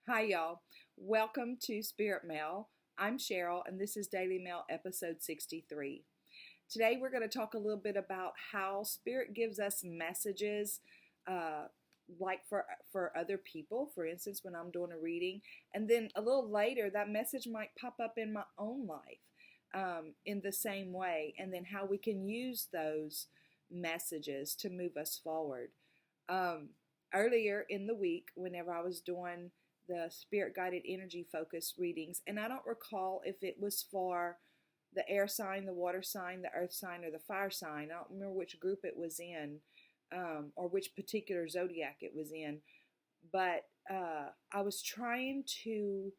Hi, y'all. Welcome to Spirit Mail. I'm Cheryl, and this is Daily Mail episode 63. Today, we're going to talk a little bit about how Spirit gives us messages, like for other people. For instance, when I'm doing a reading, and then a little later, that message might pop up in my own life in the same way, and then how we can use those messages to move us forward. Earlier in the week, whenever I was doing the spirit guided energy focus readings, and I don't recall if it was for the air sign, the water sign, the earth sign, or the fire sign. I don't remember which group it was in, or which particular zodiac it was in, but I was trying to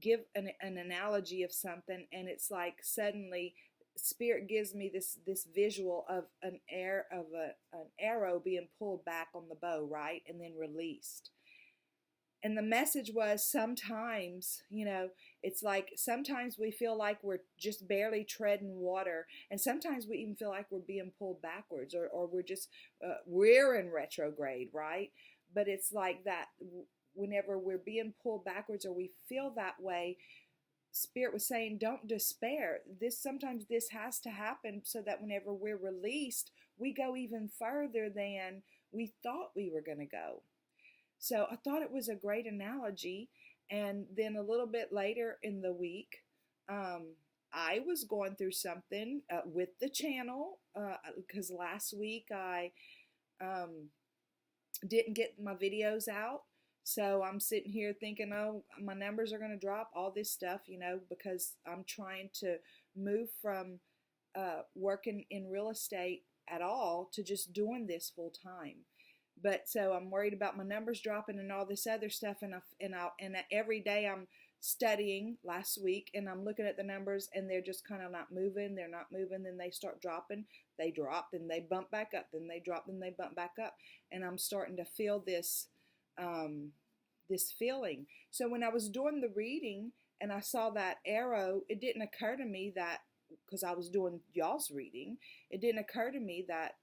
give an analogy of something, and it's like suddenly Spirit gives me this visual of an arrow being pulled back on the bow, right, and then released. And the message was sometimes, it's like sometimes we feel like we're just barely treading water, and sometimes we even feel like we're being pulled backwards, or we're just we're in retrograde, right? But it's like that whenever we're being pulled backwards or we feel that way, Spirit was saying, don't despair. Sometimes this has to happen so that whenever we're released, we go even further than we thought we were going to go. So I thought it was a great analogy. And then a little bit later in the week, I was going through something with the channel because last week I didn't get my videos out. So I'm sitting here thinking, oh, my numbers are going to drop, all this stuff, because I'm trying to move from working in real estate at all to just doing this full time. But so I'm worried about my numbers dropping and all this other stuff. And every day I'm studying last week, and I'm looking at the numbers, and they're just kind of not moving. They're not moving. Then they start dropping. They drop, then they bump back up. Then they drop, then they bump back up. And I'm starting to feel this feeling. So when I was doing the reading and I saw that arrow, it didn't occur to me that, because I was doing y'all's reading, it didn't occur to me that,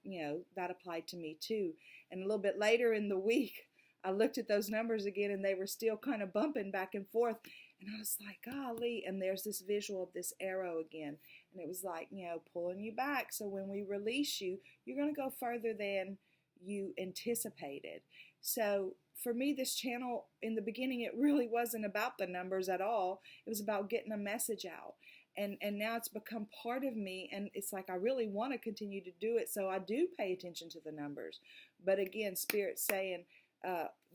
that applied to me too. And a little bit later in the week, I looked at those numbers again, and they were still kind of bumping back and forth. And I was like, golly. And there's this visual of this arrow again. And it was like, pulling you back. So when we release you, you're going to go further than you anticipated. So for me, this channel, in the beginning, it really wasn't about the numbers at all. It was about getting a message out. And now it's become part of me, and it's like I really want to continue to do it, so I do pay attention to the numbers. But again, Spirit's saying,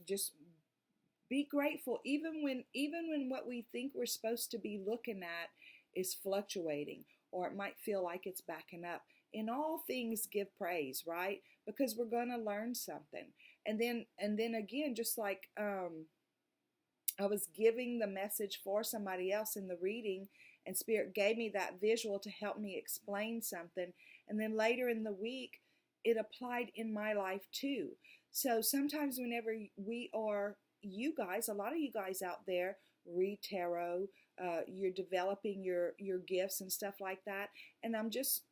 just be grateful, even when what we think we're supposed to be looking at is fluctuating, or it might feel like it's backing up. In all things, give praise, right? Because we're going to learn something. And then again, just like I was giving the message for somebody else in the reading, and Spirit gave me that visual to help me explain something. And then later in the week, it applied in my life too. So sometimes whenever we are, you guys, a lot of you guys out there read tarot, you're developing your gifts and stuff like that. And I'm just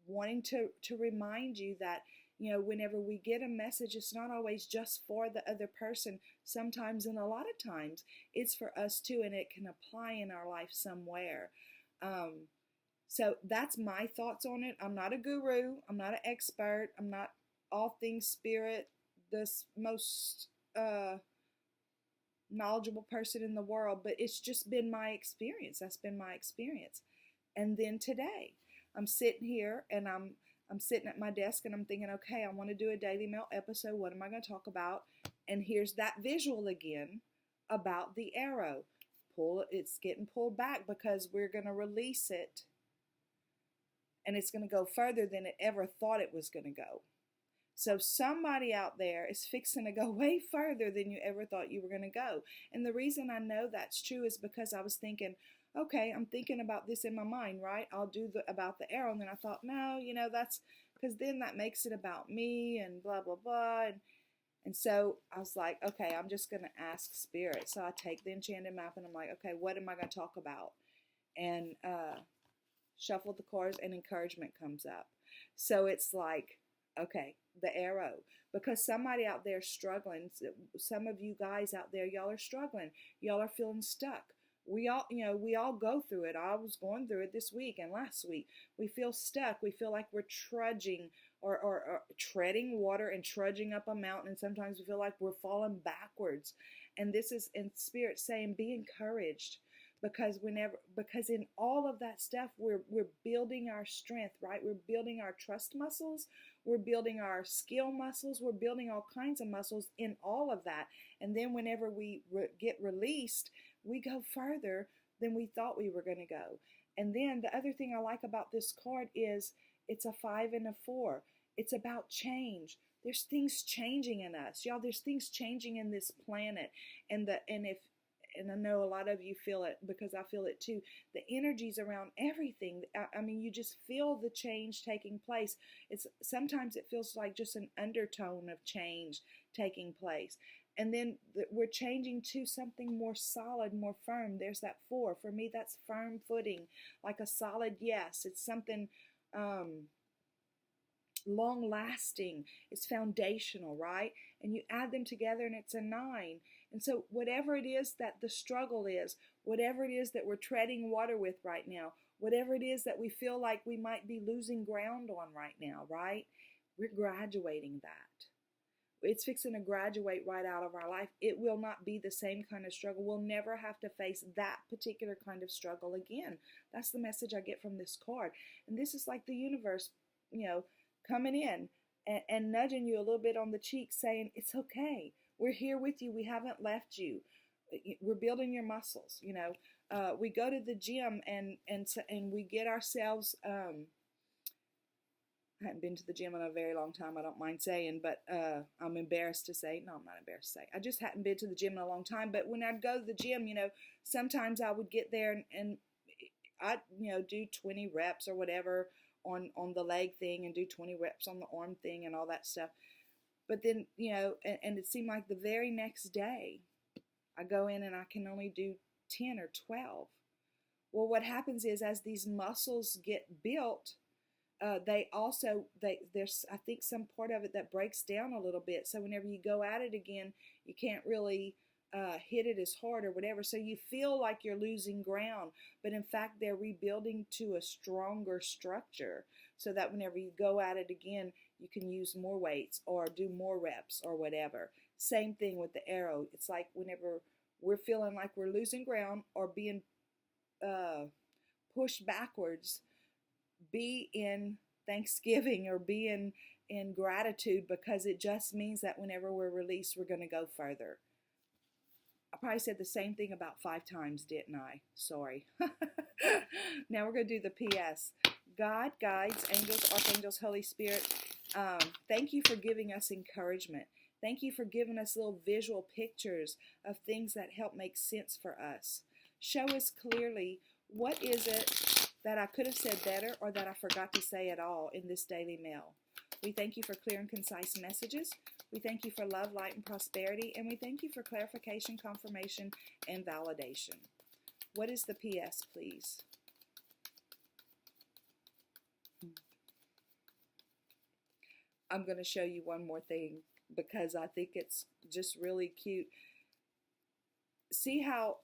wanting to remind you that, whenever we get a message, it's not always just for the other person. Sometimes, and a lot of times, it's for us too, and it can apply in our life somewhere. So that's my thoughts on it. I'm not a guru. I'm not an expert. I'm not all things spirit, the most knowledgeable person in the world, but it's just been my experience. That's been my experience. And then today, I'm sitting here, and I'm sitting at my desk, and I'm thinking, okay, I want to do a Daily Mail episode. What am I going to talk about? And here's that visual again about the arrow. It's getting pulled back because we're going to release it, and it's going to go further than it ever thought it was going to go. So somebody out there is fixing to go way further than you ever thought you were going to go. And the reason I know that's true is because I was thinking, okay, I'm thinking about this in my mind, right? I'll do about the arrow. And then I thought, no, that's because then that makes it about me and blah, blah, blah. And so I was like, okay, I'm just going to ask Spirit. So I take the enchanted map, and I'm like, okay, what am I going to talk about? And shuffle the cards, and encouragement comes up. So it's like, Okay, the arrow. Because somebody out there is struggling. Some of you guys out there, y'all are struggling. Y'all are feeling stuck. We all, we all go through it. I was going through it this week and last week. We feel stuck. We feel like we're trudging or treading water and trudging up a mountain. And sometimes we feel like we're falling backwards. And this is in Spirit saying, be encouraged. Because in all of that stuff, we're building our strength, right? We're building our trust muscles. We're building our skill muscles. We're building all kinds of muscles in all of that. And then whenever we get released, we go further than we thought we were going to go. And then the other thing I like about this card is it's a 5 and a 4. It's about change. There's things changing in us. Y'all, there's things changing in this planet. And I know a lot of you feel it because I feel it too. The energies around everything. I mean, you just feel the change taking place. Sometimes it feels like just an undertone of change taking place. And then we're changing to something more solid, more firm. There's that 4. For me, that's firm footing, like a solid yes. It's something long lasting. It's foundational, right? And you add them together and it's a 9. And so whatever it is that the struggle is, whatever it is that we're treading water with right now, whatever it is that we feel like we might be losing ground on right now, right? We're graduating that. It's fixing to graduate right out of our life. It will not be the same kind of struggle. We'll never have to face that particular kind of struggle again. That's the message I get from this card. And this is like the universe, coming in and nudging you a little bit on the cheek saying, it's okay. We're here with you. We haven't left you. We're building your muscles. We go to the gym and we get ourselves, I hadn't been to the gym in a very long time, I don't mind saying, but I'm embarrassed to say. No, I'm not embarrassed to say. I just hadn't been to the gym in a long time. But when I'd go to the gym, sometimes I would get there and I'd, do 20 reps or whatever on the leg thing and do 20 reps on the arm thing and all that stuff. But then, and it seemed like the very next day I go in and I can only do 10 or 12. Well, what happens is as these muscles get built, there's I think some part of it that breaks down a little bit. So whenever you go at it again, you can't really hit it as hard or whatever. So you feel like you're losing ground, but in fact they're rebuilding to a stronger structure so that whenever you go at it again, you can use more weights or do more reps or whatever. Same thing with the arrow. It's like whenever we're feeling like we're losing ground or being pushed backwards, be in thanksgiving or be in gratitude, because it just means that whenever we're released, we're going to go further. I probably said the same thing about 5 times, didn't I? Sorry. Now we're going to do the PS. God, guides, angels, archangels, Holy Spirit, thank you for giving us encouragement. Thank you for giving us little visual pictures of things that help make sense for us. Show us clearly what is it that I could have said better or that I forgot to say at all in this daily mail. We thank you for clear and concise messages. We thank you for love, light, and prosperity. And we thank you for clarification, confirmation, and validation. What is the PS, please? I'm going to show you one more thing because I think it's just really cute. See how,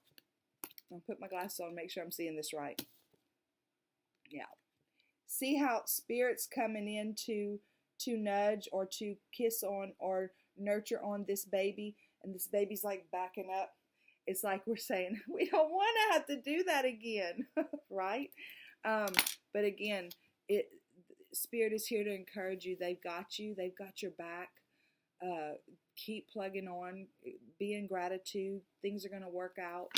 I'll put my glasses on and make sure I'm seeing this right. Yeah. See how Spirit's coming in to nudge or to kiss on or nurture on this baby, and this baby's like backing up. It's like we're saying, we don't want to have to do that again, right? But again, Spirit is here to encourage you. They've got you. They've got your back. Keep plugging on. Be in gratitude. Things are going to work out.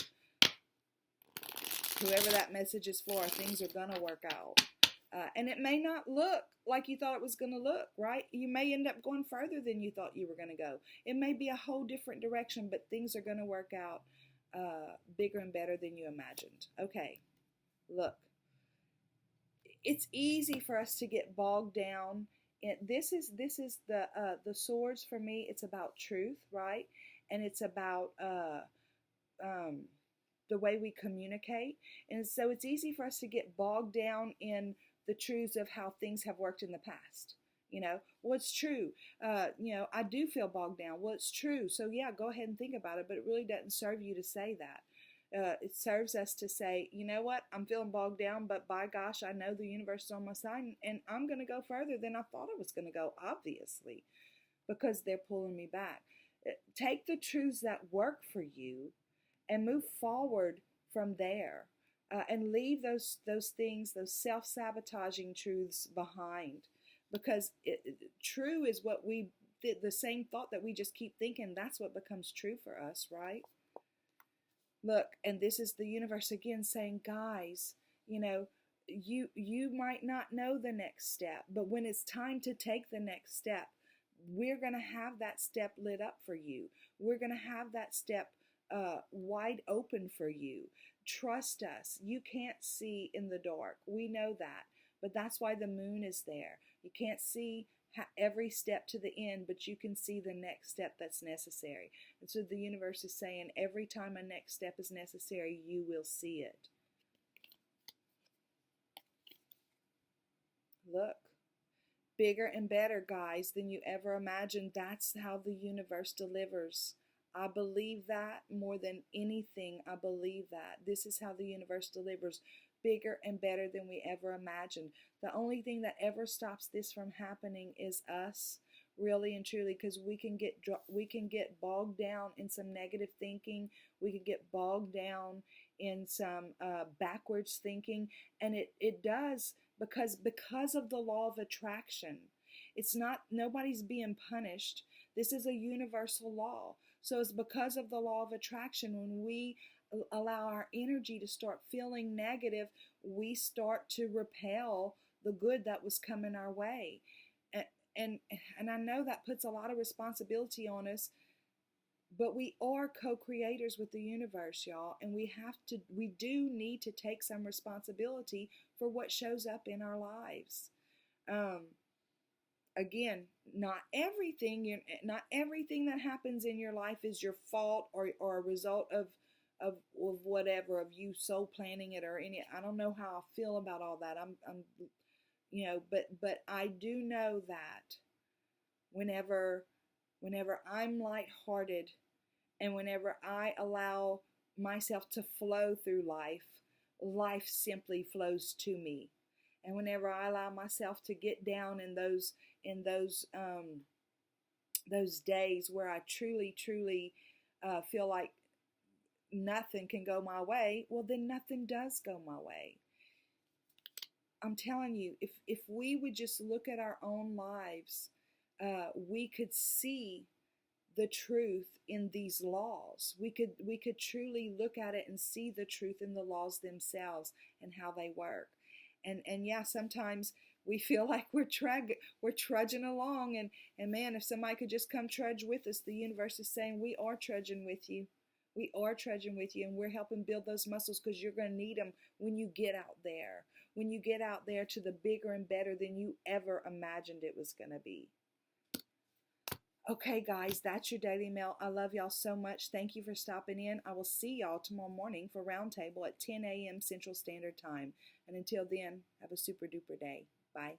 Whoever that message is for, things are going to work out. And it may not look like you thought it was going to look, right? You may end up going further than you thought you were going to go. It may be a whole different direction, but things are going to work out bigger and better than you imagined. Okay, look. It's easy for us to get bogged down. This is the swords for me. It's about truth, right? And it's about the way we communicate. And so it's easy for us to get bogged down in the truths of how things have worked in the past. Well, it's true. I do feel bogged down. Well, it's true. So yeah, go ahead and think about it, but it really doesn't serve you to say that. It serves us to say, you know what, I'm feeling bogged down, but by gosh, I know the universe is on my side, and I'm going to go further than I thought I was going to go, obviously, because they're pulling me back. Take the truths that work for you and move forward from there. And leave those things, those self-sabotaging truths behind, because true is what the same thought that we just keep thinking, that's what becomes true for us, right? Look, and this is the universe again saying, guys, you might not know the next step, but when it's time to take the next step, we're going to have that step lit up for you. We're going to have that step wide open for you. Trust us. You can't see in the dark. We know that. But that's why the moon is there. You can't see every step to the end, but you can see the next step that's necessary. And so the universe is saying every time a next step is necessary, you will see it. Look. Bigger and better, guys, than you ever imagined. That's how the universe delivers. I believe that more than anything. I believe that. This is how the universe delivers. Bigger and better than we ever imagined. The only thing that ever stops this from happening is us, really and truly, because we can get bogged down in some negative thinking. We can get bogged down in some backwards thinking, and it does because of the law of attraction. It's not, nobody's being punished. This is a universal law. So it's because of the law of attraction. When we allow our energy to start feeling negative, we start to repel the good that was coming our way. And I know that puts a lot of responsibility on us, but we are co-creators with the universe, y'all, and we do need to take some responsibility for what shows up in our lives. Again, not everything that happens in your life is your fault or a result of whatever, of you soul planning it or any. I don't know how I feel about all that. But I do know that whenever I'm lighthearted and whenever I allow myself to flow through life, life simply flows to me. And whenever I allow myself to get down in those days where I truly feel like nothing can go my way, well, then nothing does go my way. I'm telling you, if we would just look at our own lives, we could see the truth in these laws. We could truly look at it and see the truth in the laws themselves and how they work. And yeah, sometimes we feel like we're trudging along, and man, if somebody could just come trudge with us, the universe is saying, we are trudging with you. We are trudging with you, and we're helping build those muscles, because you're going to need them when you get out there. When you get out there to the bigger and better than you ever imagined it was going to be. Okay, guys, that's your Daily Mail. I love y'all so much. Thank you for stopping in. I will see y'all tomorrow morning for Roundtable at 10 a.m. Central Standard Time. And until then, have a super duper day. Bye.